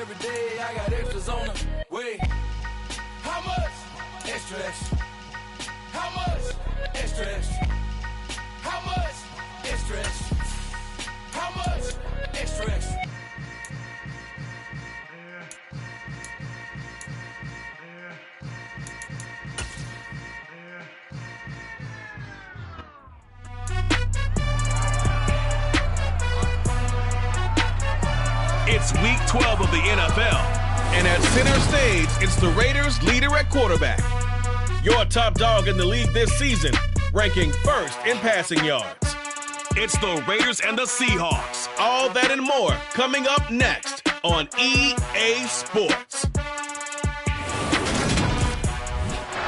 every day. I got extras on the way. How much? Extra, extra. How much? Extra, extra. How much? Extra, extra. How much? Extra, extra. It's week 12 of the NFL, and at center stage, it's the Raiders' leader at quarterback. Your top dog in the league this season, ranking first in passing yards. It's the Raiders and the Seahawks. All that and more coming up next on EA Sports.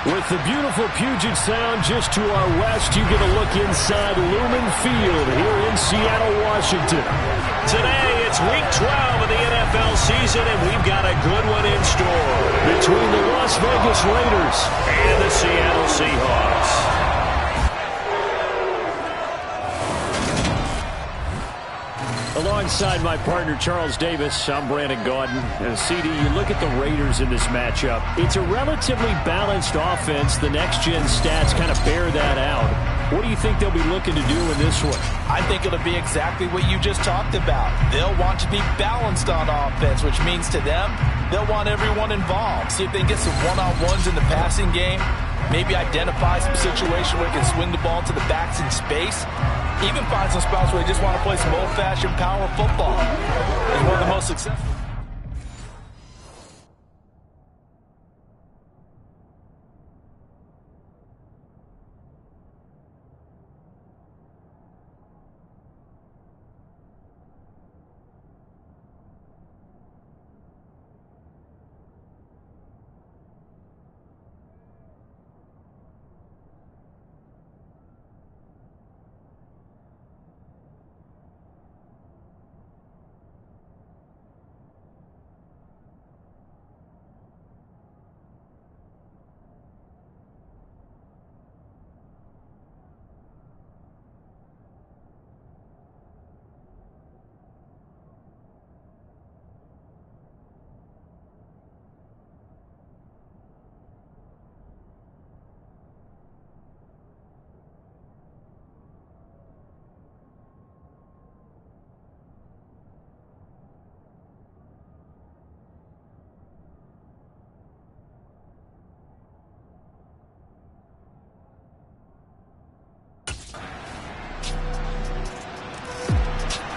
With the beautiful Puget Sound just to our west, you get a look inside Lumen Field here in Seattle, Washington. Today, it's week 12 of the NFL season, and we've got a good one in store between the Las Vegas Raiders and the Seattle Seahawks. Alongside my partner, Charles Davis, I'm Brandon Gaudin. CD, you look at the Raiders in this matchup. It's a relatively balanced offense. The next-gen stats kind of bear that out. What do you think they'll be looking to do in this one? I think it'll be exactly what you just talked about. They'll want to be balanced on offense, which means to them, they'll want everyone involved. See if they can get some one-on-ones in the passing game, maybe identify some situation where they can swing the ball to the backs in space. Even find some spots where they just want to play some old-fashioned power football. It's one of the most successful.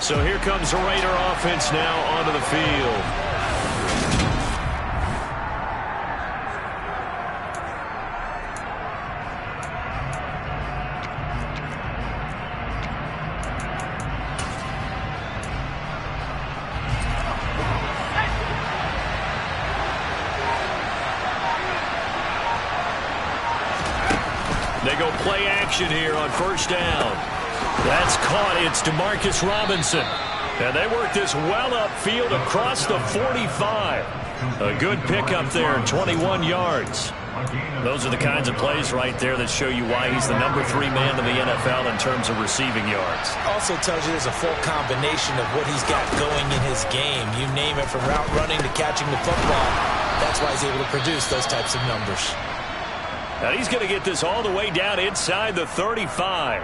So here comes the Raider offense now onto the field. They go play action here on first down. That's caught. It's DeMarcus Robinson. And they work this well upfield across the 45. A good pickup there, 21 yards. Those are the kinds of plays right there that show you why he's the number 3 man in the NFL in terms of receiving yards. Also tells you there's a full combination of what he's got going in his game. You name it, from route running to catching the football. That's why he's able to produce those types of numbers. Now he's going to get this all the way down inside the 35.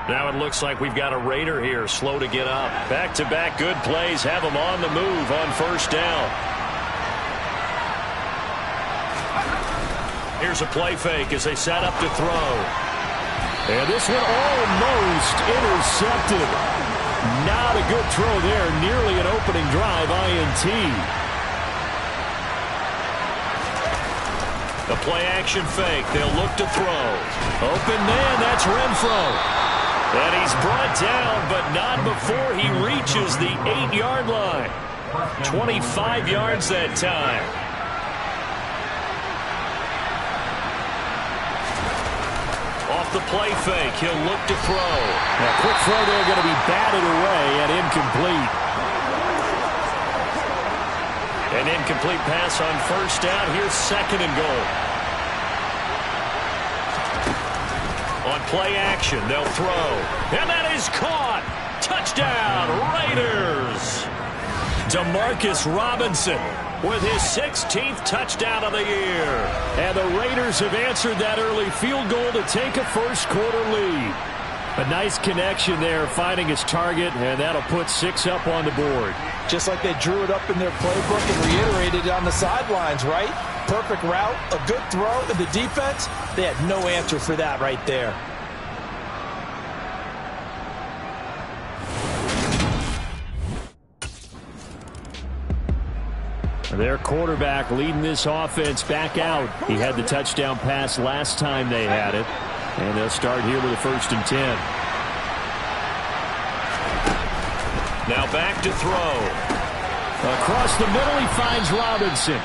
Now it looks like we've got a Raider here, slow to get up. Back-to-back good plays have him on the move on first down. Here's a play fake as they set up to throw. And this one almost intercepted. Not a good throw there, nearly an opening drive INT. The play-action fake. They'll look to throw. Open man, that's Renfro. And he's brought down, but not before he reaches the 8-yard line. 25 yards that time. Off the play fake, he'll look to throw. A quick throw there, going to be batted away and incomplete. An incomplete pass on first down. Here's second and goal. On play action, they'll throw. And that is caught. Touchdown, Raiders. Demarcus Robinson with his 16th touchdown of the year. And the Raiders have answered that early field goal to take a first-quarter lead. A nice connection there, finding his target, and that'll put 6 up on the board. Just like they drew it up in their playbook and reiterated it on the sidelines, right? Perfect route, a good throw, and the defense, they had no answer for that right there. Their quarterback leading this offense back out. He had the touchdown pass last time they had it. And they'll start here with a 1st and 10. Now back to throw. Across the middle, he finds Robinson.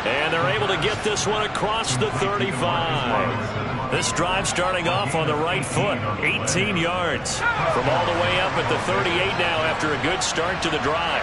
And they're able to get this one across the 35. This drive starting off on the right foot. 18 yards. From all the way up at the 38 now after a good start to the drive.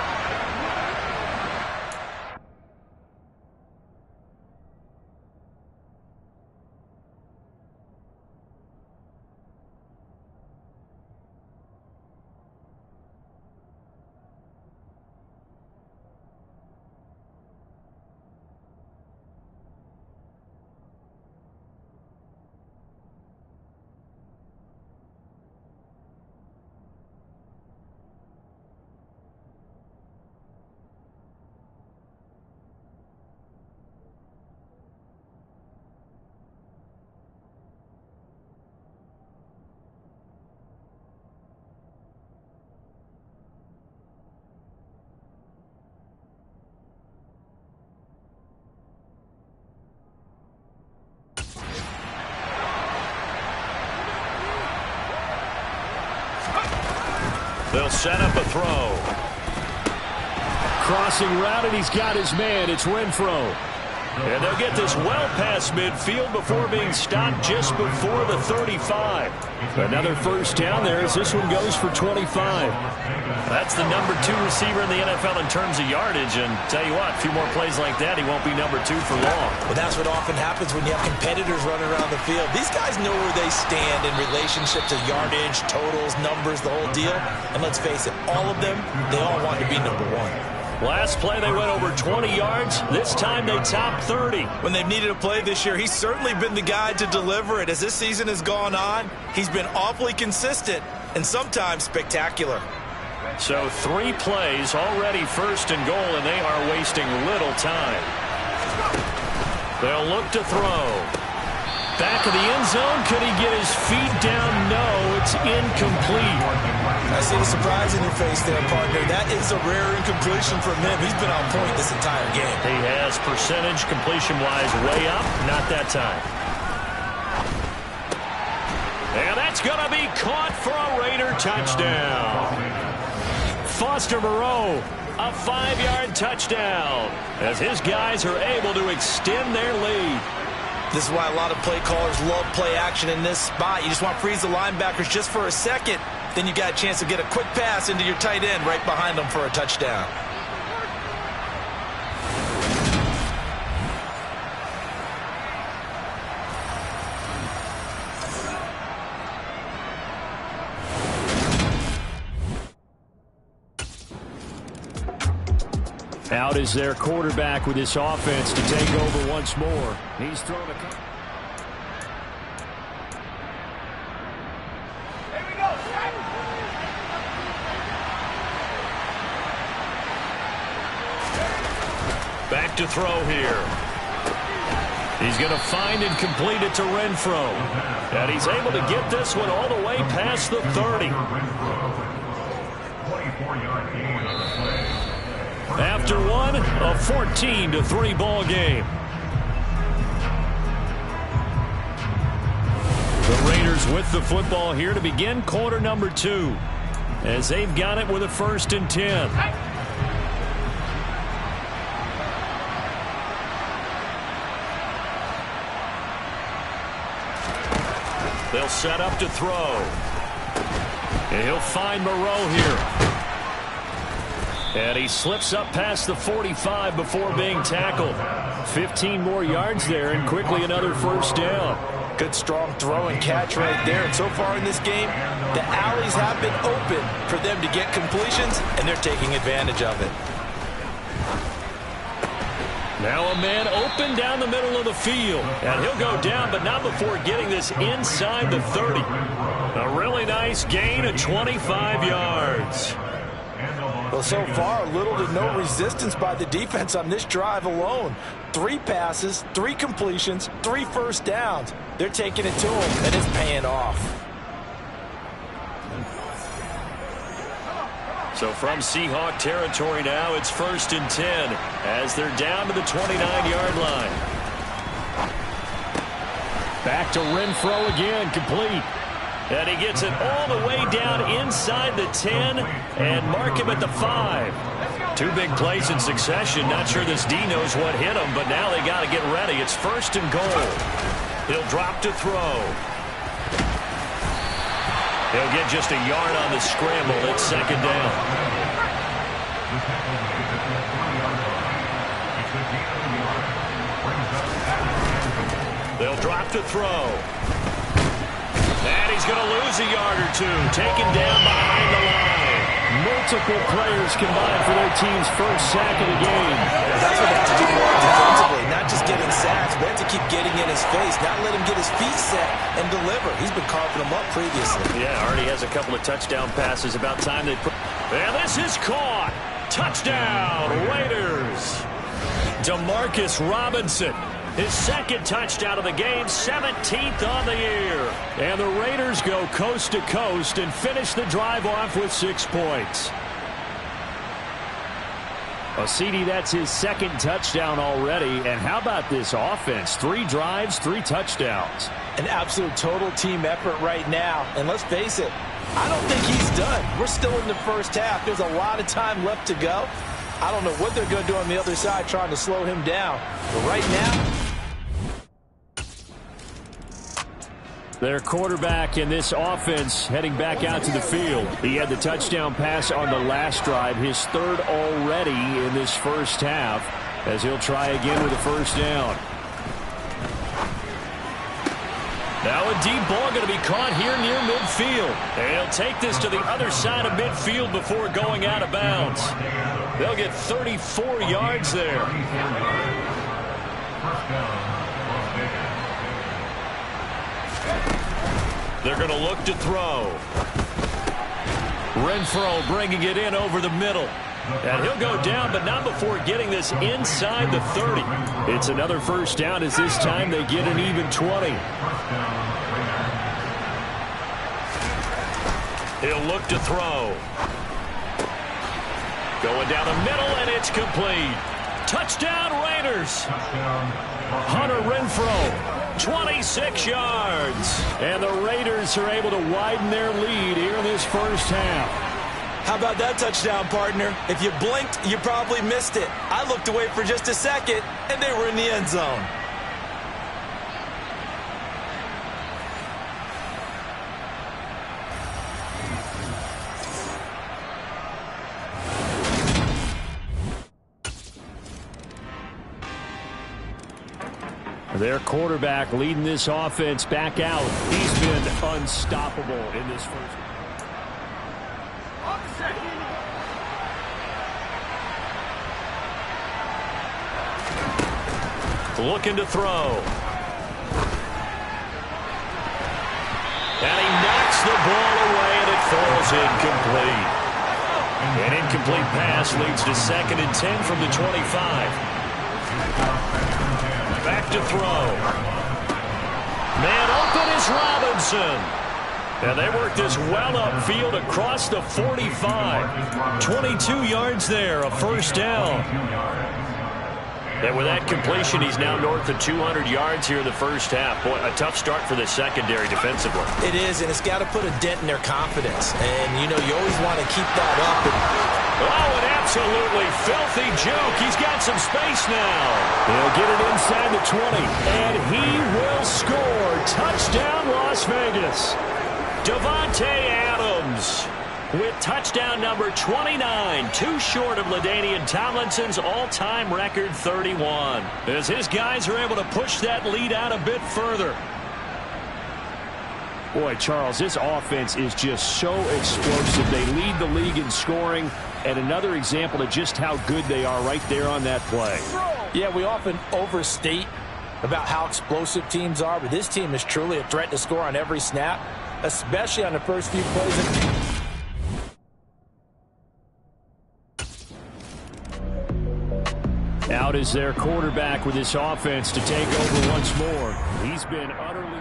They'll set up a throw. Crossing route, and he's got his man. It's Renfro. And they'll get this well past midfield before being stopped just before the 35. Another first down there as this one goes for 25. That's the number 2 receiver in the NFL in terms of yardage. And tell you what, a few more plays like that, he won't be number 2 for long. Well, that's what often happens when you have competitors running around the field. These guys know where they stand in relationship to yardage, totals, numbers, the whole deal. And let's face it, all of them, they all want to be number 1. Last play, they went over 20 yards. This time, they topped 30. When they've needed a play this year, he's certainly been the guy to deliver it. As this season has gone on, he's been awfully consistent and sometimes spectacular. So 3 plays, already 1st and goal, and they are wasting little time. They'll look to throw. Back of the end zone. Could he get his feet down? No, it's incomplete. I see the surprise in your face there, partner. That is a rare incompletion from him. He's been on point this entire game. He has percentage completion-wise way up. Not that time. And that's going to be caught for a Raider touchdown. Foster Moreau, a 5-yard touchdown, as his guys are able to extend their lead. This is why a lot of play callers love play action in this spot. You just want to freeze the linebackers just for a second. Then you got a chance to get a quick pass into your tight end right behind them for a touchdown. Out is their quarterback with this offense to take over once more. He's thrown a couple. Back to throw here. He's going to find and complete it to Renfro. And he's able to get this one all the way past the 30. After one, a 14-3 ball game. The Raiders with the football here to begin quarter number 2, as they've got it with a 1st and 10. They'll set up to throw. And he'll find Moreau here. And he slips up past the 45 before being tackled. 15 more yards there, and quickly another first down. Good strong throw and catch right there. And so far in this game, the alleys have been open for them to get completions, and they're taking advantage of it. Now a man open down the middle of the field. And he'll go down, but not before getting this inside the 30. A really nice gain of 25 yards. Well, so far, little to no resistance by the defense on this drive alone. 3 passes, 3 completions, 3 first downs. They're taking it to him, and it's paying off. So from Seahawk territory now, it's 1st and 10 as they're down to the 29-yard line. Back to Renfro again, complete. And he gets it all the way down inside the 10 and mark him at the 5. 2 big plays in succession. Not sure this D knows what hit him, but now they got to get ready. It's 1st and goal. He'll drop to throw. He'll get just a yard on the scramble. It's 2nd down. They'll drop to throw. And he's going to lose a yard or 2. Taken down behind the line. Multiple players combined for their team's first sack of the game. That's what they have to do more defensively. Not just getting sacks, but have to keep getting in his face. Not let him get his feet set and deliver. He's been carving them up previously. Yeah, already has a couple of touchdown passes. About time they put... And this is caught. Touchdown, Raiders. Demarcus Robinson. His 2nd touchdown of the game, 17th on the year. And the Raiders go coast to coast and finish the drive off with 6 points. Well, CD, that's his 2nd touchdown already. And how about this offense? 3 drives, 3 touchdowns. An absolute total team effort right now. And let's face it, I don't think he's done. We're still in the first half. There's a lot of time left to go. I don't know what they're going to do on the other side trying to slow him down. But right now, their quarterback in this offense heading back out to the field. He had the touchdown pass on the last drive, his 3rd already in this first half, as he'll try again with a 1st down. Now a deep ball going to be caught here near midfield. And he'll take this to the other side of midfield before going out of bounds. They'll get 34 yards there. They're going to look to throw. Renfro bringing it in over the middle. And he'll go down, but not before getting this inside the 30. It's another 1st down as this time they get an even 20. He'll look to throw. Going down the middle, and it's complete. Touchdown, Raiders. Hunter Renfro, 26 yards. And the Raiders are able to widen their lead here in this first half. how about that touchdown, partner? If you blinked, you probably missed it. I looked away for just a second, and they were in the end zone. Their quarterback leading this offense back out. He's been unstoppable in this first. Looking to throw. And he knocks the ball away, and it falls incomplete. An incomplete pass leads to 2nd and 10 from the 25. Back to throw. Man open is Robinson. And they work this well upfield across the 45. 22 yards there, a first down. And with that completion, he's now north of 200 yards here in the first half. Boy, a tough start for the secondary defensively. It is, and it's got to put a dent in their confidence. And, you know, you always want to keep that up. Oh, an absolutely filthy joke. He's got some space now. He'll get it inside the 20, and he will score. Touchdown, Las Vegas. Davante Adams with touchdown number 29, too short of LaDainian Tomlinson's all-time record 31. As his guys are able to push that lead out a bit further. Boy, Charles, this offense is just so explosive. They lead the league in scoring. and another example of just how good they are right there on that play. Yeah, we often overstate about how explosive teams are, but this team is truly a threat to score on every snap, especially on the first few plays. Out is their quarterback with this offense to take over once more. He's been utterly...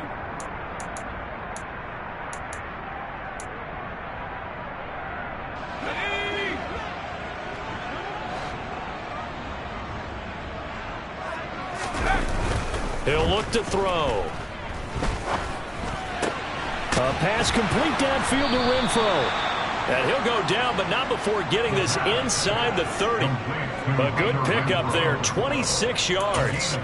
He'll look to throw. A pass complete downfield to Renfro. And he'll go down, but not before getting this inside the 30. A good pickup there, 26 yards.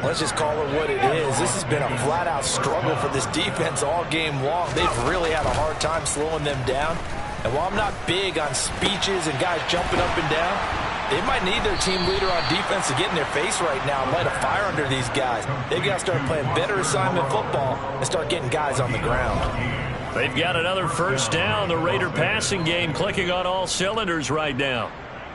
Let's just call it what it is. This has been a flat-out struggle for this defense all game long. They've really had a hard time slowing them down. And while I'm not big on speeches and guys jumping up and down, they might need their team leader on defense to get in their face right now and light a fire under these guys. They've got to start playing better assignment football and start getting guys on the ground. They've got another first down. The Raider passing game clicking on all cylinders right now.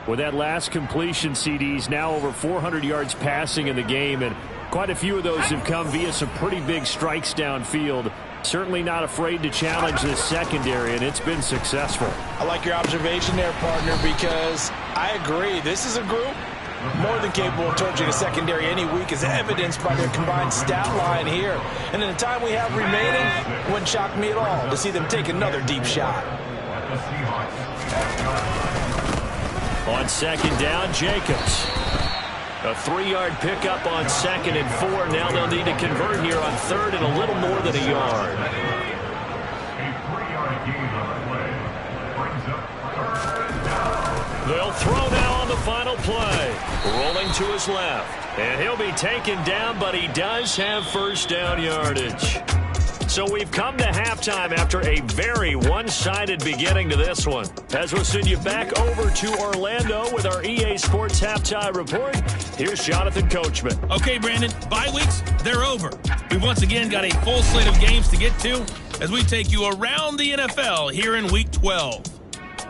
With that last completion, CD's now over 400 yards passing in the game, and quite a few of those have come via some pretty big strikes downfield. Certainly not afraid to challenge this secondary, and it's been successful. I like your observation there, partner, because I agree. This is a group more than capable of torching a secondary any week, as evidenced by their combined stat line here. And in the time we have remaining, it wouldn't shock me at all to see them take another deep shot. On second down, Jacobs. A 3-yard pickup on 2nd and 4. Now they'll need to convert here on 3rd and a little more than a yard. They'll throw now on the final play. Rolling to his left. And he'll be taken down, but he does have first down yardage. So we've come to halftime after a very one-sided beginning to this one. As we'll send you back over to Orlando with our EA Sports Halftime Report, here's Jonathan Coachman. Okay, Brandon, bye weeks, they're over. We've once again got a full slate of games to get to as we take you around the NFL here in Week 12.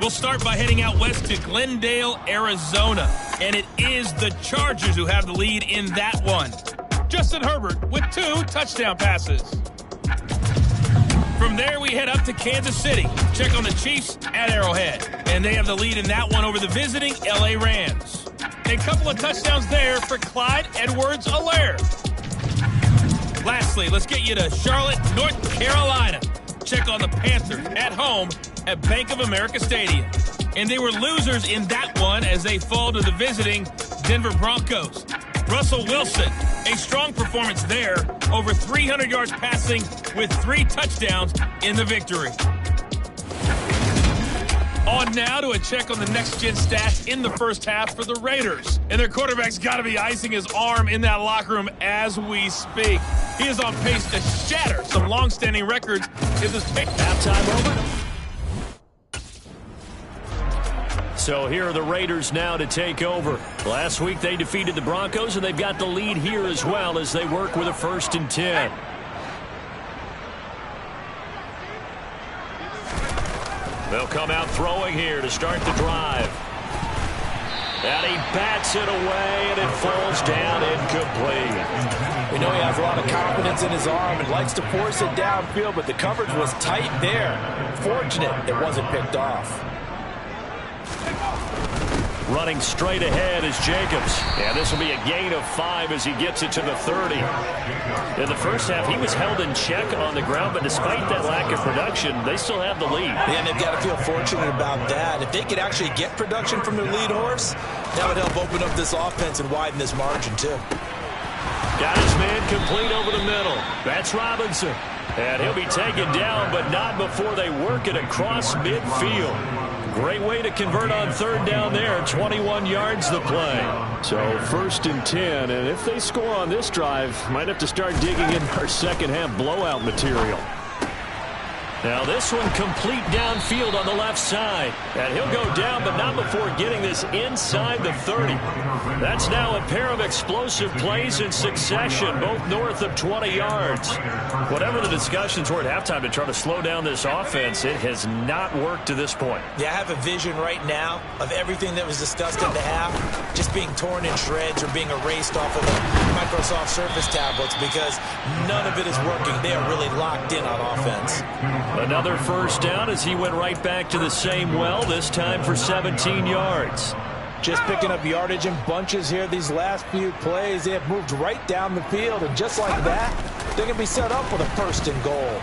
We'll start by heading out west to Glendale, Arizona. And it is the Chargers who have the lead in that one. Justin Herbert with 2 touchdown passes. From there, we head up to Kansas City. Check on the Chiefs at Arrowhead. And they have the lead in that one over the visiting L.A. Rams. A couple of touchdowns there for Clyde Edwards-Helaire. Lastly, let's get you to Charlotte, North Carolina. Check on the Panthers at home at Bank of America Stadium. And they were losers in that one as they fall to the visiting Denver Broncos. Russell Wilson, a strong performance there, over 300 yards passing with 3 touchdowns in the victory. On now to a check on the next-gen stats in the first half for the Raiders. And their quarterback's got to be icing his arm in that locker room as we speak. He is on pace to shatter some long-standing records if this halftime over. So here are the Raiders now to take over. Last week they defeated the Broncos, and they've got the lead here as well as they work with a 1st and 10. They'll come out throwing here to start the drive. And he bats it away, and it falls down incomplete. We know he has a lot of confidence in his arm and likes to force it downfield, but the coverage was tight there. Fortunate it wasn't picked off. Running straight ahead is Jacobs. And this will be a gain of 5 as he gets it to the 30. In the first half, he was held in check on the ground, but despite that lack of production, they still have the lead. And they've got to feel fortunate about that. If they could actually get production from their lead horse, that would help open up this offense and widen this margin, too. Got his man complete over the middle. That's Robinson. And he'll be taken down, but not before they work it across midfield. Great way to convert on 3rd down there. 21 yards the play. So 1st and 10, and if they score on this drive, might have to start digging in our second half blowout material. Now this one complete downfield on the left side. And he'll go down, but not before getting this inside the 30. That's now a pair of explosive plays in succession, both north of 20 yards. Whatever the discussions were at halftime to try to slow down this offense, it has not worked to this point. Yeah, I have a vision right now of everything that was discussed at the half just being torn in shreds or being erased off of the Microsoft Surface tablets because none of it is working. They are really locked in on offense. Another first down as he went right back to the same well, this time for 17 yards. Just picking up yardage in bunches here these last few plays. They have moved right down the field, and just like that, they're going to be set up with a first and goal.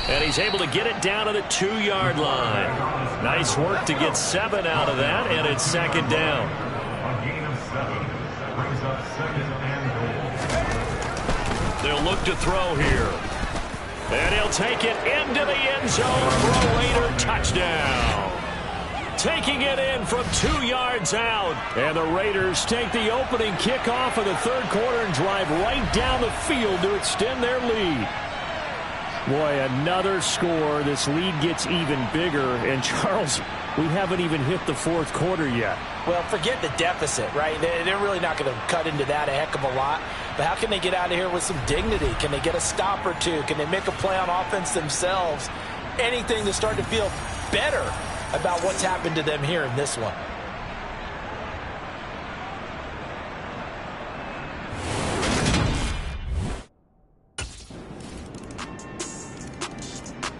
And he's able to get it down to the 2-yard line. Nice work to get 7 out of that, and it's second down. They'll look to throw here. And he'll take it into the end zone for a Raider touchdown. Taking it in from 2 yards out. And the Raiders take the opening kickoff of the third quarter and drive right down the field to extend their lead. Boy, another score. This lead gets even bigger. And, Charles, we haven't even hit the fourth quarter yet. Well, forget the deficit, right? They're really not going to cut into that a heck of a lot. But how can they get out of here with some dignity? Can they get a stop or two? Can they make a play on offense themselves? Anything to start to feel better about what's happened to them here in this one.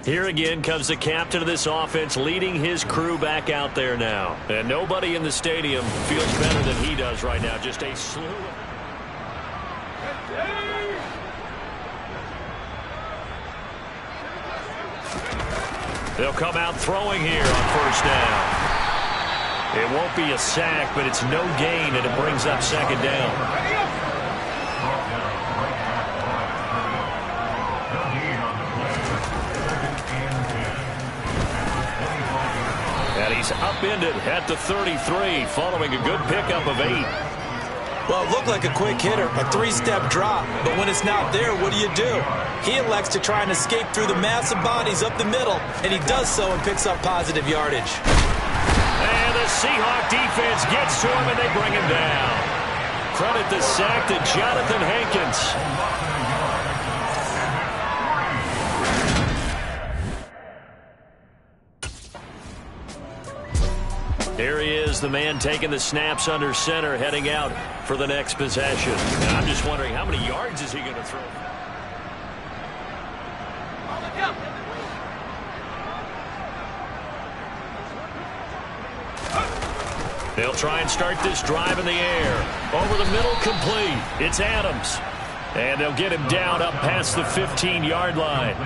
Here again comes the captain of this offense leading his crew back out there now. And nobody in the stadium feels better than he does right now. Just a slew of... They'll come out throwing here on first down. It won't be a sack, but it's no gain, and it brings up second down. And he's upended at the 33, following a good pickup of 8. Well, it looked like a quick hitter, a 3-step drop. But when it's not there, what do? He elects to try and escape through the mass of bodies up the middle, and he does so and picks up positive yardage. And the Seahawk defense gets to him, and they bring him down. Credit the sack to Jonathan Hankins. Here he is, the man taking the snaps under center, heading out for the next possession. And I'm just wondering, how many yards is he going to throw? They'll try and start this drive in the air. Over the middle, complete. It's Adams. And they'll get him down up past the 15-yard line.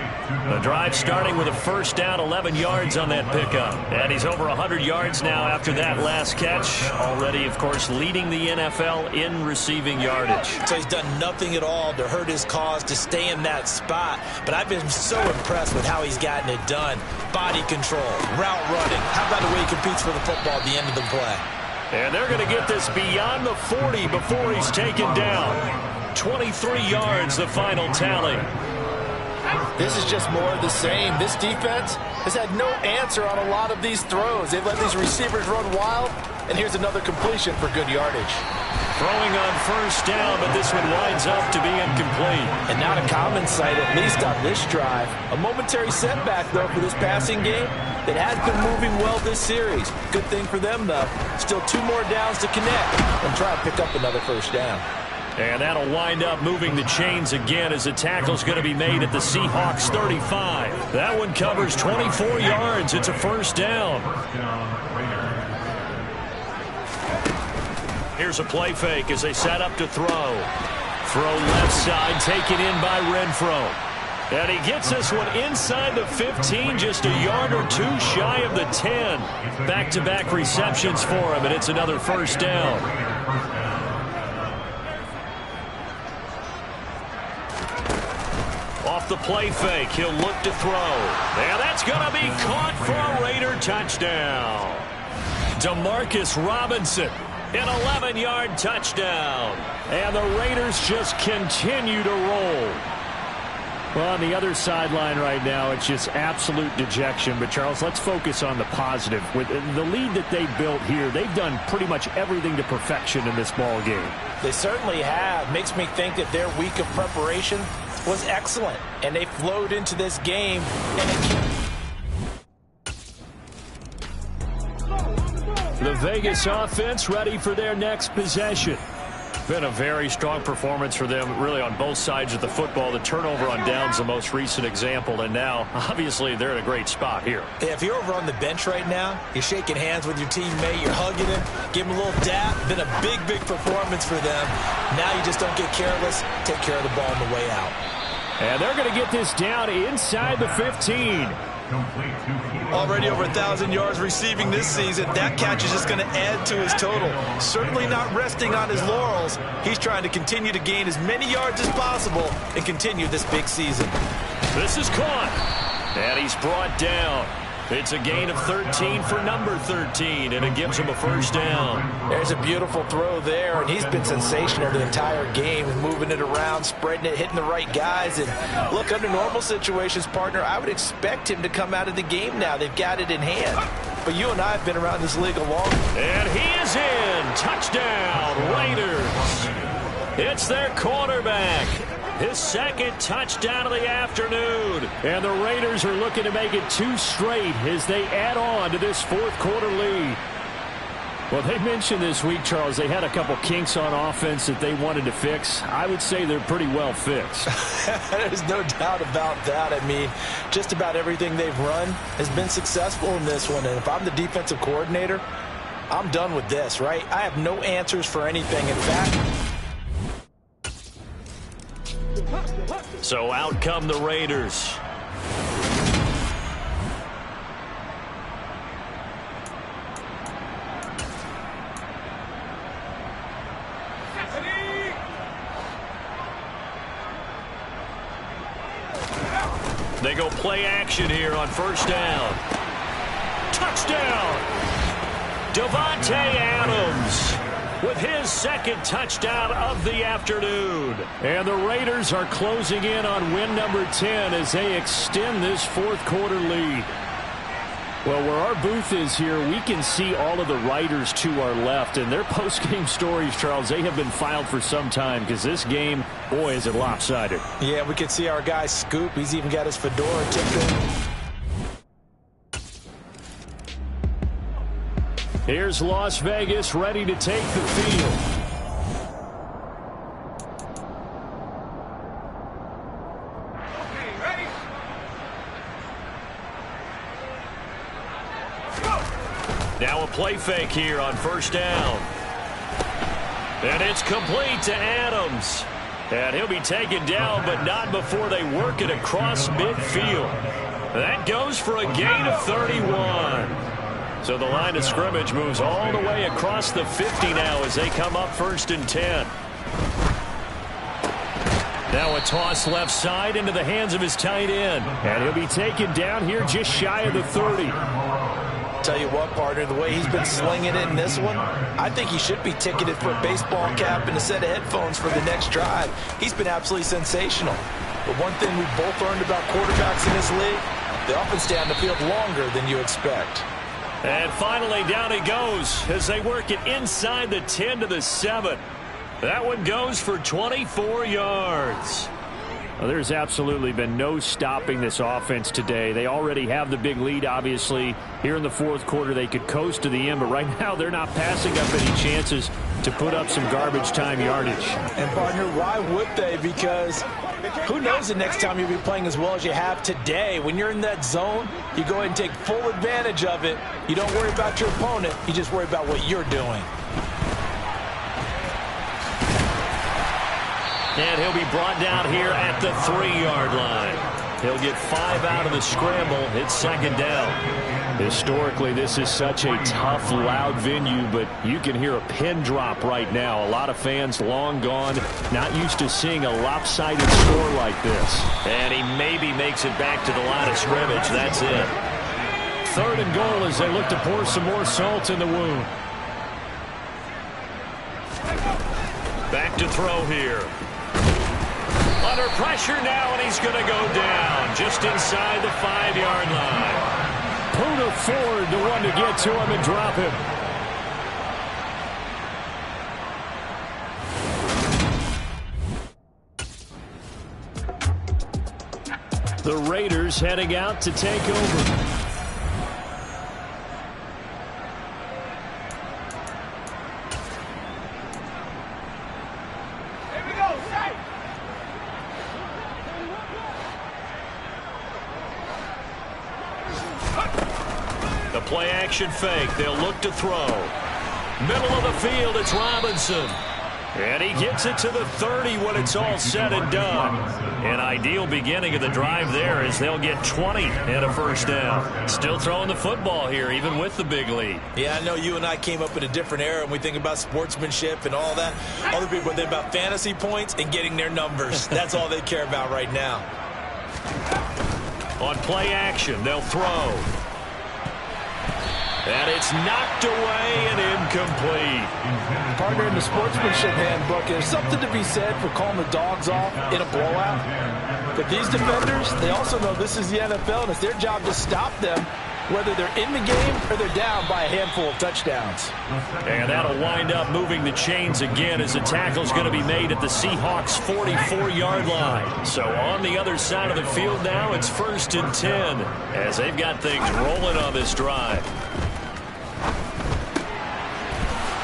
The drive starting with a first down, 11 yards on that pickup. And he's over 100 yards now after that last catch. Already, of course, leading the NFL in receiving yardage. So he's done nothing at all to hurt his cause, to stay in that spot. But I've been so impressed with how he's gotten it done. Body control, route running. How about the way he competes for the football at the end of the play? And they're going to get this beyond the 40 before he's taken down. 23 yards, the final tally. This is just more of the same. This defense has had no answer on a lot of these throws. They've let these receivers run wild, and here's another completion for good yardage. Throwing on first down, but this one winds up to be incomplete. And not a common sight, at least on this drive. A momentary setback, though, for this passing game that has been moving well this series. Good thing for them, though. Still 2 more downs to connect and try and pick up another first down. And that'll wind up moving the chains again as the tackle's going to be made at the Seahawks 35. That one covers 24 yards. It's a first down. Here's a play fake as they set up to throw. Throw left side, taken in by Renfro. And he gets this one inside the 15, just a yard or 2 shy of the 10. Back-to-back receptions for him, and it's another first down. Off the play fake, he'll look to throw. And that's going to be caught for a Raider touchdown. Demarcus Robinson, an 11-yard touchdown. And the Raiders just continue to roll. Well, on the other sideline right now, it's just absolute dejection. But, Charles, let's focus on the positive. With the lead that they built here, they've done pretty much everything to perfection in this ball game. They certainly have. Makes me think that their week of preparation was excellent. And they flowed into this game. The Vegas offense ready for their next possession. Been a very strong performance for them, really, on both sides of the football. The turnover on downs the most recent example, and now, obviously, they're in a great spot here. Yeah, if you're over on the bench right now, you're shaking hands with your teammate, you're hugging him, give him a little dap. Been a big, big performance for them. Now you just don't get careless. Take care of the ball on the way out. And they're going to get this down inside the 15. Already over 1,000 yards receiving this season. That catch is just going to add to his total. Certainly not resting on his laurels. He's trying to continue to gain as many yards as possible and continue this big season. This is caught. And he's brought down. It's a gain of 13 for number 13, and it gives him a first down. There's a beautiful throw there, and he's been sensational the entire game, moving it around, spreading it, hitting the right guys. And look, under normal situations, partner, I would expect him to come out of the game now. They've got it in hand. But you and I have been around this league a long time. And he is in. Touchdown, Raiders. It's their quarterback. His second touchdown of the afternoon. And the Raiders are looking to make it 2 straight as they add on to this fourth quarter lead. Well, they mentioned this week, Charles, they had a couple kinks on offense that they wanted to fix. I would say they're pretty well fixed. There's no doubt about that. I mean, just about everything they've run has been successful in this one. And if I'm the defensive coordinator, I'm done with this, right? I have no answers for anything. In fact, so out come the Raiders. They go play action here on first down. Touchdown! Davante Adams with his second touchdown of the afternoon. And the Raiders are closing in on win number 10 as they extend this fourth quarter lead. Well, where our booth is here, we can see all of the writers to our left. And their post-game stories, Charles, they have been filed for some time because this game, boy, is it lopsided. Yeah, we can see our guy Scoop. He's even got his fedora tipped in. Here's Las Vegas ready to take the field. Okay, ready? Now a play fake here on first down. And it's complete to Adams. And he'll be taken down, but not before they work it across midfield. That goes for a gain of 31. So the line of scrimmage moves all the way across the 50 now as they come up 1st and 10. Now a toss left side into the hands of his tight end. And he'll be taken down here just shy of the 30. Tell you what, partner, the way he's been slinging it in this one, I think he should be ticketed for a baseball cap and a set of headphones for the next drive. He's been absolutely sensational. But one thing we've both learned about quarterbacks in this league, they often stay on the field longer than you expect. And finally, down he goes as they work it inside the 10 to the 7. That one goes for 24 yards. Well, there's absolutely been no stopping this offense today. They already have the big lead, obviously. Here in the fourth quarter, they could coast to the end, but right now they're not passing up any chances to put up some garbage time yardage. And, partner, why would they? Because who knows the next time you'll be playing as well as you have today. When you're in that zone, you go ahead and take full advantage of it. You don't worry about your opponent. You just worry about what you're doing. And he'll be brought down here at the 3-yard line. He'll get 5 out of the scramble. It's 2nd down. Historically, this is such a tough, loud venue, but you can hear a pin drop right now. A lot of fans long gone, not used to seeing a lopsided score like this. And he maybe makes it back to the line of scrimmage. That's it. 3rd and goal as they look to pour some more salt in the wound. Back to throw here. Under pressure now, and he's going to go down just inside the 5-yard line. Puna Ford, the one to get to him and drop him. The Raiders heading out to take over. The play action fake. They'll look to throw. Middle of the field, it's Robinson. And he gets it to the 30 when it's all said and done. An ideal beginning of the drive there as they'll get 20 and a first down. Still throwing the football here, even with the big lead. Yeah, I know you and I came up in a different era, and we think about sportsmanship and all that. Other people think about fantasy points and getting their numbers. That's all they care about right now. On play action, they'll throw. And it's knocked away and incomplete. Partner, in the sportsmanship handbook, there's something to be said for calling the dogs off in a blowout. But these defenders, they also know this is the NFL, and it's their job to stop them, whether they're in the game or they're down by a handful of touchdowns. And that'll wind up moving the chains again as the tackle's going to be made at the Seahawks' 44-yard line. So on the other side of the field now, it's 1st and 10 as they've got things rolling on this drive.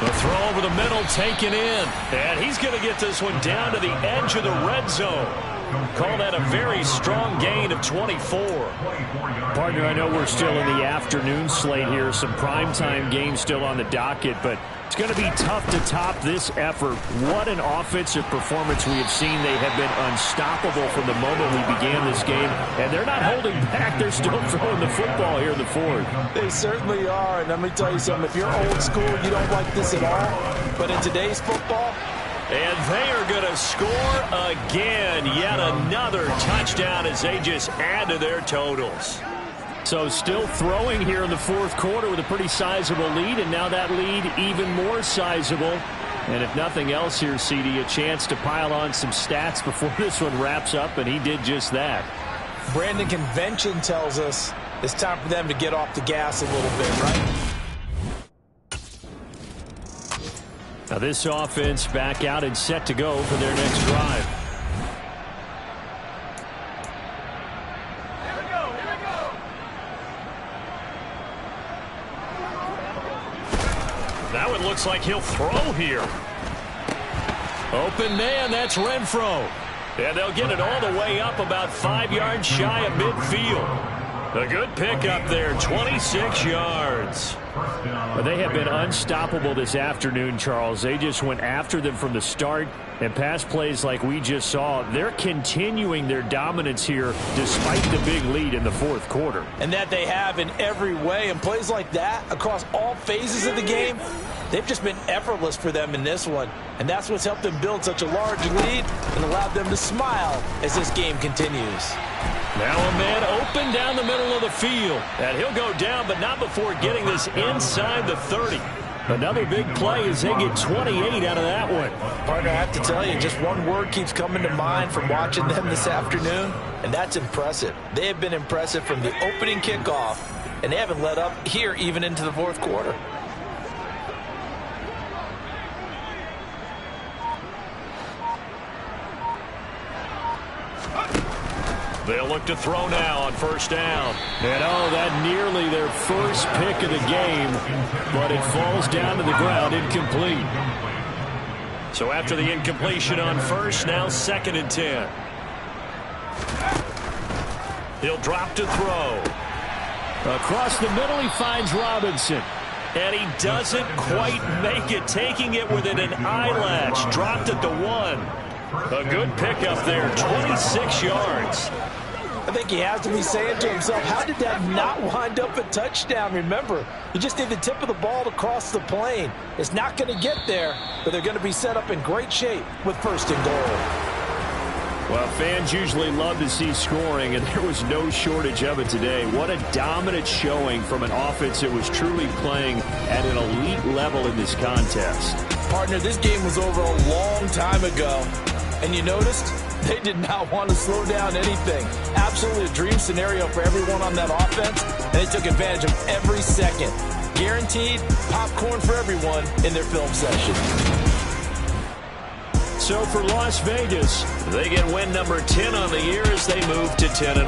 The throw over the middle taken in. And he's going to get this one down to the edge of the red zone. Call that a very strong gain of 24. Partner, I know we're still in the afternoon slate here. Some primetime games still on the docket, but it's going to be tough to top this effort. What an offensive performance we have seen. They have been unstoppable from the moment we began this game, and they're not holding back. They're still throwing the football here in the fourth. They certainly are, and let me tell you something. If you're old school, you don't like this at all. But in today's football, and they are going to score again. Yet another touchdown as they just add to their totals. So still throwing here in the fourth quarter with a pretty sizable lead, and now that lead even more sizable. And if nothing else here, CD, a chance to pile on some stats before this one wraps up, and he did just that. Brandon, convention tells us it's time for them to get off the gas a little bit, right? Now this offense back out and set to go for their next drive. That one looks like he'll throw here. Open man, that's Renfro. And they'll get it all the way up about 5 yards shy of midfield. A good pickup there, 26 yards. Well, they have been unstoppable this afternoon, Charles. They just went after them from the start, and pass plays like we just saw, they're continuing their dominance here despite the big lead in the fourth quarter. And that they have in every way, and plays like that across all phases of the game, they've just been effortless for them in this one. And that's what's helped them build such a large lead and allowed them to smile as this game continues. Now a man open down the middle of the field. And he'll go down, but not before getting this inside the 30. Another big play as they get 28 out of that one. Partner, I have to tell you, just one word keeps coming to mind from watching them this afternoon, and that's impressive. They have been impressive from the opening kickoff, and they haven't let up here even into the fourth quarter. They'll look to throw now on first down. And oh, that nearly their first pick of the game, but it falls down to the ground incomplete. So after the incompletion on first, now 2nd and 10. He'll drop to throw. Across the middle, he finds Robinson. And he doesn't quite make it, taking it within an eyelash. Dropped at the 1. A good pickup there, 26 yards. I think he has to be saying to himself, how did that not wind up a touchdown? Remember, you just need the tip of the ball to cross the plane. It's not going to get there, but they're going to be set up in great shape with 1st and goal. Well, fans usually love to see scoring, and there was no shortage of it today. What a dominant showing from an offense that was truly playing at an elite level in this contest. Partner, this game was over a long time ago. And you noticed They did not want to slow down anything. Absolutely a dream scenario for everyone on that offense, and they took advantage of every second. Guaranteed popcorn for everyone in their film session. So for Las Vegas, They get win number 10 on the year as they move to 10-1.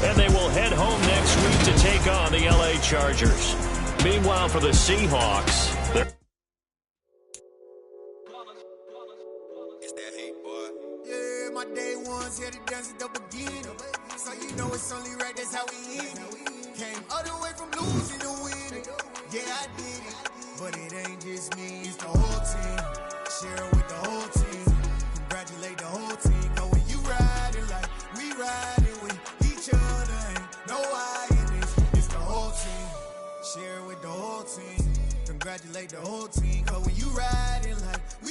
and they will head home next week to take on the LA Chargers. Meanwhile, for the Seahawks, they're It's that hate, boy. Yeah, my day ones here to dance at the beginning. So you know it's only right, that's how we end it. Came all the way from losing to winning. Yeah, I did it. But it ain't just me, it's the whole team. Share it with the whole team. Congratulate the whole team. Cause when you riding like we riding with each other, ain't no I in this. It's the whole team. Share it with the whole team. Congratulate the whole team. Cause when you riding like we